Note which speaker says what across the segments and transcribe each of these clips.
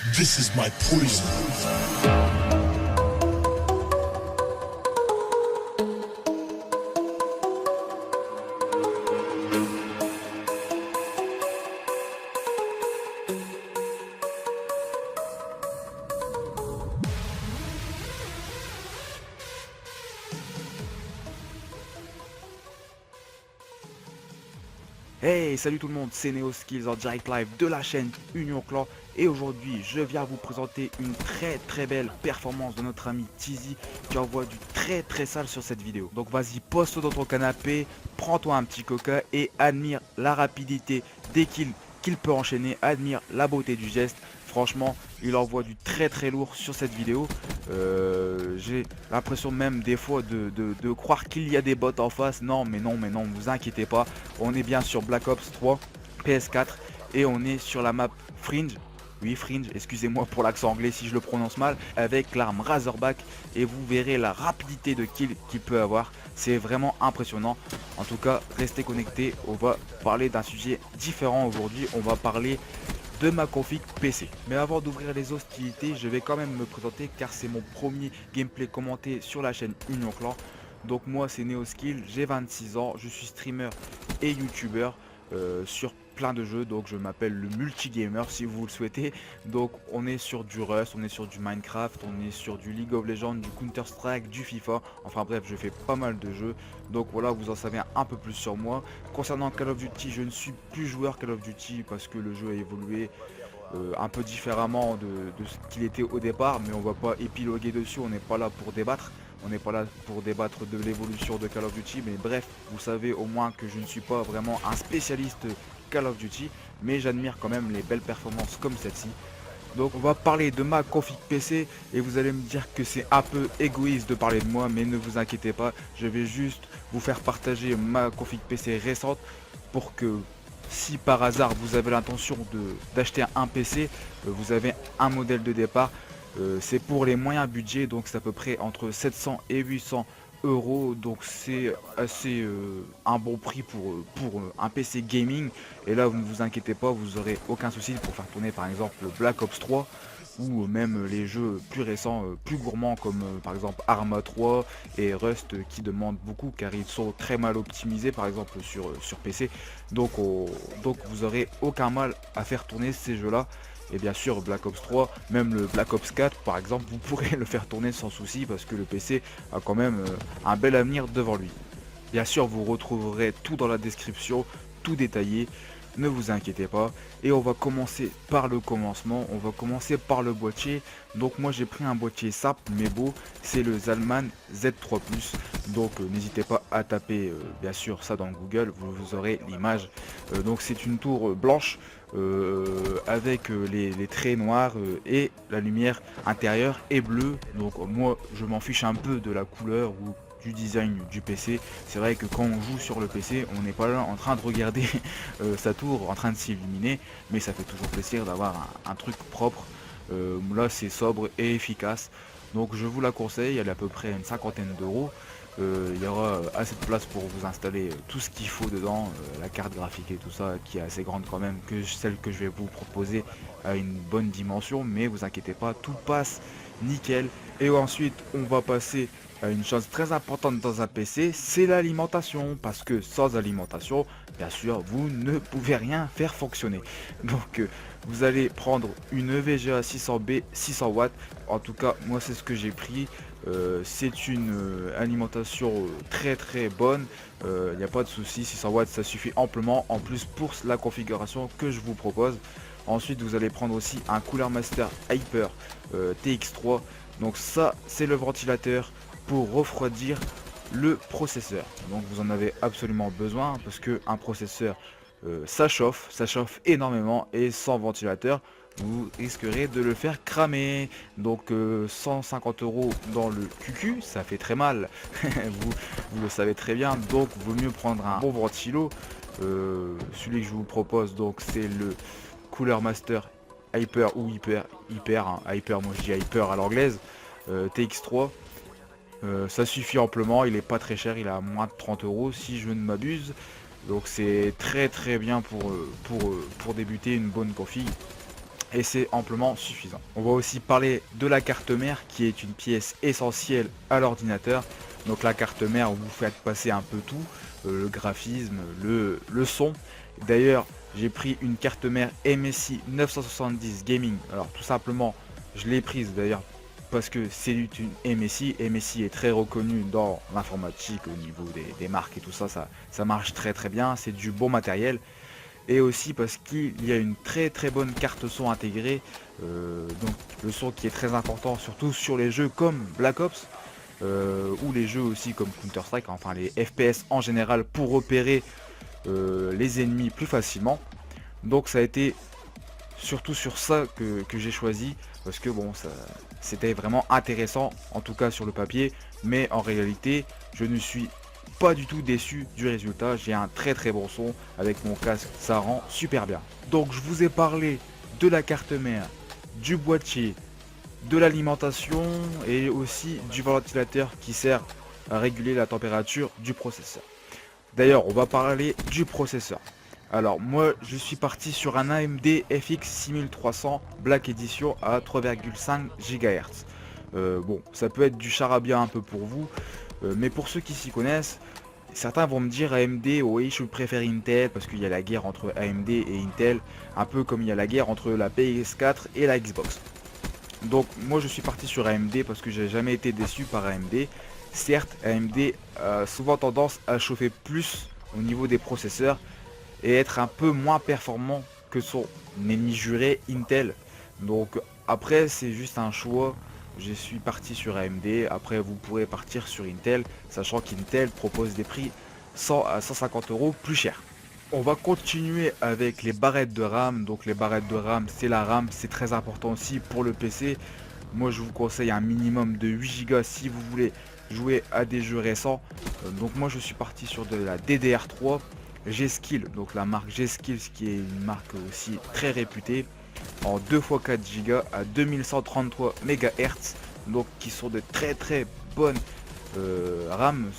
Speaker 1: This is my poison.
Speaker 2: Hey, salut tout le monde, c'est NeoSkills en direct live de la chaîne Union Clan et aujourd'hui je viens vous présenter une très belle performance de notre ami Tizi qui envoie du très sale sur cette vidéo. Donc vas-y, pose-toi dans ton canapé, prends-toi un petit coca et admire la rapidité des kills qu'il peut enchaîner, admire la beauté du geste. Franchement, il envoie du très lourd sur cette vidéo. J'ai l'impression même des fois de croire qu'il y a des bots en face. Non, vous inquiétez pas. On est bien sur Black Ops 3 PS4 et on est sur la map Fringe. Oui, Fringe, excusez-moi pour l'accent anglais si je le prononce mal, avec l'arme Razorback et vous verrez la rapidité de kill qu'il peut avoir. C'est vraiment impressionnant. En tout cas, restez connectés. On va parler d'un sujet différent aujourd'hui. On va parler de ma config PC. Mais avant d'ouvrir les hostilités, je vais quand même me présenter car c'est mon premier gameplay commenté sur la chaîne Union Clan. Donc moi c'est NeoSkill, j'ai 26 ans, je suis streamer et youtubeur sur plein de jeux, donc je m'appelle le multigamer si vous le souhaitez. Donc on est sur du Rust, on est sur du Minecraft, on est sur du League of Legends, du Counter Strike, du FIFA, enfin bref je fais pas mal de jeux. Donc voilà, vous en savez un peu plus sur moi. Concernant Call of Duty, je ne suis plus joueur Call of Duty parce que le jeu a évolué un peu différemment de ce qu'il était au départ, mais on va pas épiloguer dessus, on n'est pas là pour débattre. On n'est pas là pour débattre de l'évolution de Call of Duty, mais bref, vous savez au moins que je ne suis pas vraiment un spécialiste Call of Duty, mais j'admire quand même les belles performances comme celle-ci. Donc on va parler de ma config PC et vous allez me dire que c'est un peu égoïste de parler de moi, mais ne vous inquiétez pas, je vais juste vous faire partager ma config PC récente pour que si par hasard vous avez l'intention d'acheter un PC, vous avez un modèle de départ. C'est pour les moyens budgets, donc c'est à peu près entre 700 et 800 euros, donc c'est assez un bon prix pour un PC gaming. Et là vous ne vous inquiétez pas, vous aurez aucun souci pour faire tourner par exemple Black Ops 3 ou même les jeux plus récents, plus gourmands comme par exemple Arma 3 et Rust qui demandent beaucoup car ils sont très mal optimisés par exemple sur PC. Donc vous aurez aucun mal à faire tourner ces jeux là. Et bien sûr Black Ops 3, même le Black Ops 4 par exemple, vous pourrez le faire tourner sans souci parce que le PC a quand même un bel avenir devant lui. Bien sûr vous retrouverez tout dans la description, tout détaillé, ne vous inquiétez pas. Et on va commencer par le commencement, on va commencer par le boîtier. Donc moi j'ai pris un boîtier simple mais beau, c'est le Zalman Z3+. Donc n'hésitez pas à taper bien sûr ça dans Google, vous aurez l'image. Donc c'est une tour blanche avec les traits noirs et la lumière intérieure est bleue. Donc moi je m'en fiche un peu de la couleur ou du design du PC. C'est vrai que quand on joue sur le PC, on n'est pas là en train de regarder sa tour en train de s'illuminer, mais ça fait toujours plaisir d'avoir un truc propre. Là c'est sobre et efficace, donc je vous la conseille, elle est à peu près une cinquantaine d'euros. Il y aura assez de place pour vous installer tout ce qu'il faut dedans, la carte graphique et tout ça qui est assez grande quand même, que celle que je vais vous proposer à une bonne dimension, mais vous inquiétez pas, tout passe nickel. Et ensuite on va passer à une chose très importante dans un PC, c'est l'alimentation, parce que sans alimentation, bien sûr, vous ne pouvez rien faire fonctionner. Donc vous allez prendre une VGA 600B 600 watts, en tout cas moi c'est ce que j'ai pris. C'est une alimentation très bonne, il n'y a pas de souci, 600 watts ça suffit amplement, en plus pour la configuration que je vous propose. Ensuite vous allez prendre aussi un Cooler Master Hyper TX3, donc ça c'est le ventilateur pour refroidir le processeur. Donc vous en avez absolument besoin parce que un processeur ça chauffe énormément et sans ventilateur vous risquerez de le faire cramer. Donc 150 euros dans le QQ, ça fait très mal. vous le savez très bien, donc vaut mieux prendre un bon ventilo. Celui que je vous propose, donc c'est le Cooler Master Hyper ou Hyper, Hyper, moi je dis Hyper à l'anglaise, TX3. Ça suffit amplement, il est pas très cher, il est à moins de 30 euros si je ne m'abuse. Donc c'est très bien pour débuter une bonne config. et c'est amplement suffisant. On va aussi parler de la carte mère qui est une pièce essentielle à l'ordinateur. Donc la carte mère, vous faites passer un peu tout, le graphisme, le son. D'ailleurs, j'ai pris une carte mère MSI 970 Gaming. Alors tout simplement, je l'ai prise d'ailleurs parce que c'est une MSI. MSI est très reconnu dans l'informatique au niveau des marques et tout ça, ça marche très très bien, c'est du bon matériel. Et aussi parce qu'il y a une très bonne carte son intégrée, donc le son qui est très important surtout sur les jeux comme Black Ops, ou les jeux aussi comme Counter Strike, enfin les FPS en général, pour repérer les ennemis plus facilement. Donc ça a été surtout sur ça que j'ai choisi, parce que bon, c'était vraiment intéressant en tout cas sur le papier, mais en réalité je ne suis pas du tout déçu du résultat. J'ai un très bon son avec mon casque, ça rend super bien. Donc je vous ai parlé de la carte mère, du boîtier, de l'alimentation et aussi du ventilateur qui sert à réguler la température du processeur. D'ailleurs, on va parler du processeur. Alors moi je suis parti sur un AMD FX 6300 Black Edition à 3,5 GHz. Bon, ça peut être du charabia un peu pour vous, mais pour ceux qui s'y connaissent, certains vont me dire AMD, oui je préfère Intel parce qu'il y a la guerre entre AMD et Intel, un peu comme il y a la guerre entre la PS4 et la Xbox. Donc moi je suis parti sur AMD parce que j'ai jamais été déçu par AMD. Certes, AMD a souvent tendance à chauffer plus au niveau des processeurs et être un peu moins performant que son ennemi juré Intel. Donc après c'est juste un choix. Je suis parti sur AMD, après vous pourrez partir sur Intel, sachant qu'Intel propose des prix 100 à 150 € plus cher. On va continuer avec les barrettes de RAM. Donc les barrettes de RAM, c'est la RAM, c'est très important aussi pour le PC. Moi je vous conseille un minimum de 8 Go si vous voulez jouer à des jeux récents. Donc moi je suis parti sur de la DDR3 G-Skill, donc la marque G-Skills qui est une marque aussi très réputée, en 2x4 Go à 2133 MHz, donc qui sont de très bonnes RAM.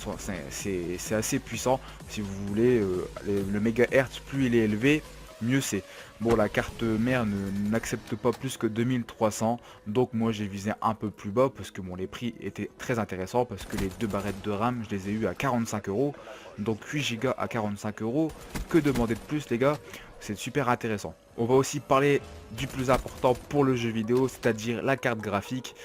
Speaker 2: C'est assez puissant si vous voulez. Le mégahertz, plus il est élevé, mieux c'est. Bon, la carte mère n'accepte pas plus que 2300, donc moi j'ai visé un peu plus bas parce que bon, les prix étaient très intéressants, parce que les deux barrettes de RAM je les ai eu à 45 €, donc 8 Go à 45 €, que demander de plus les gars, c'est super intéressant. On va aussi parler du plus important pour le jeu vidéo, c'est-à-dire la carte graphique.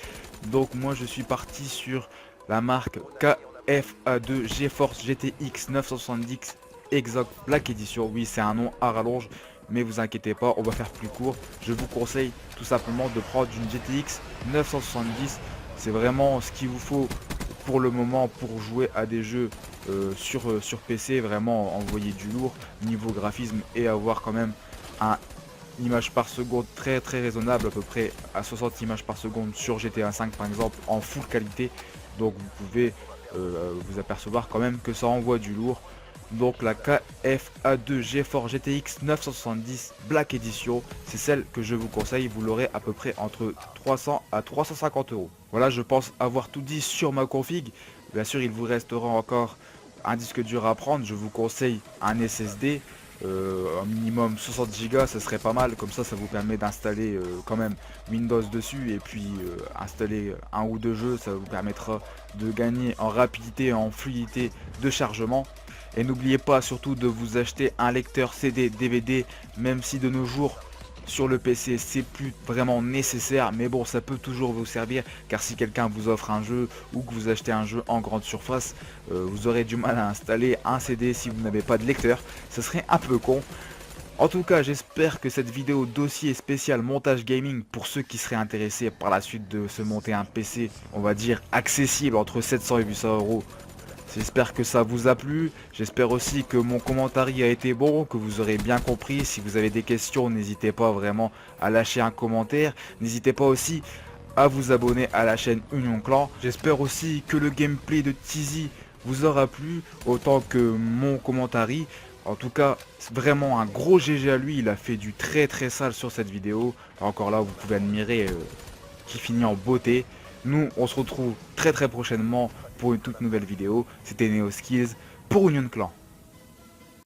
Speaker 2: Donc moi je suis parti sur la marque KFA2 GeForce GTX 970 Exoc Black Edition. Oui, c'est un nom à rallonge, mais vous inquiétez pas, on va faire plus court. Je vous conseille tout simplement de prendre une GTX 970. C'est vraiment ce qu'il vous faut pour le moment pour jouer à des jeux sur PC, vraiment envoyer du lourd niveau graphisme et avoir quand même un image par seconde très raisonnable, à peu près à 60 images par seconde sur GTA 5 par exemple, en full qualité. Donc vous pouvez vous apercevoir quand même que ça envoie du lourd. Donc la KFA2 GeForce GTX 970 Black Edition, c'est celle que je vous conseille. Vous l'aurez à peu près entre 300 à 350 €. Voilà, je pense avoir tout dit sur ma config. Bien sûr, il vous restera encore un disque dur à prendre. Je vous conseille un SSD, un minimum 60 Go, ça serait pas mal. Comme ça vous permet d'installer quand même Windows dessus, et puis installer un ou deux jeux, ça vous permettra de gagner en rapidité et en fluidité de chargement. Et n'oubliez pas surtout de vous acheter un lecteur CD DVD, même si de nos jours sur le PC c'est plus vraiment nécessaire, mais bon, ça peut toujours vous servir, car si quelqu'un vous offre un jeu ou que vous achetez un jeu en grande surface, vous aurez du mal à installer un CD si vous n'avez pas de lecteur. Ce serait un peu con. En tout cas, j'espère que cette vidéo dossier spécial montage gaming, pour ceux qui seraient intéressés par la suite de se monter un PC, on va dire accessible entre 700 et 800 €, j'espère que ça vous a plu. J'espère aussi que mon commentaire a été bon, que vous aurez bien compris. Si vous avez des questions, n'hésitez pas vraiment à lâcher un commentaire. N'hésitez pas aussi à vous abonner à la chaîne Union Clan. J'espère aussi que le gameplay de Tizi vous aura plu autant que mon commentaire. En tout cas, c'est vraiment un gros GG à lui. Il a fait du très sale sur cette vidéo. Encore là, vous pouvez admirer qui finit en beauté. Nous, on se retrouve très prochainement pour une toute nouvelle vidéo. C'était NeoSkills pour Union Clan.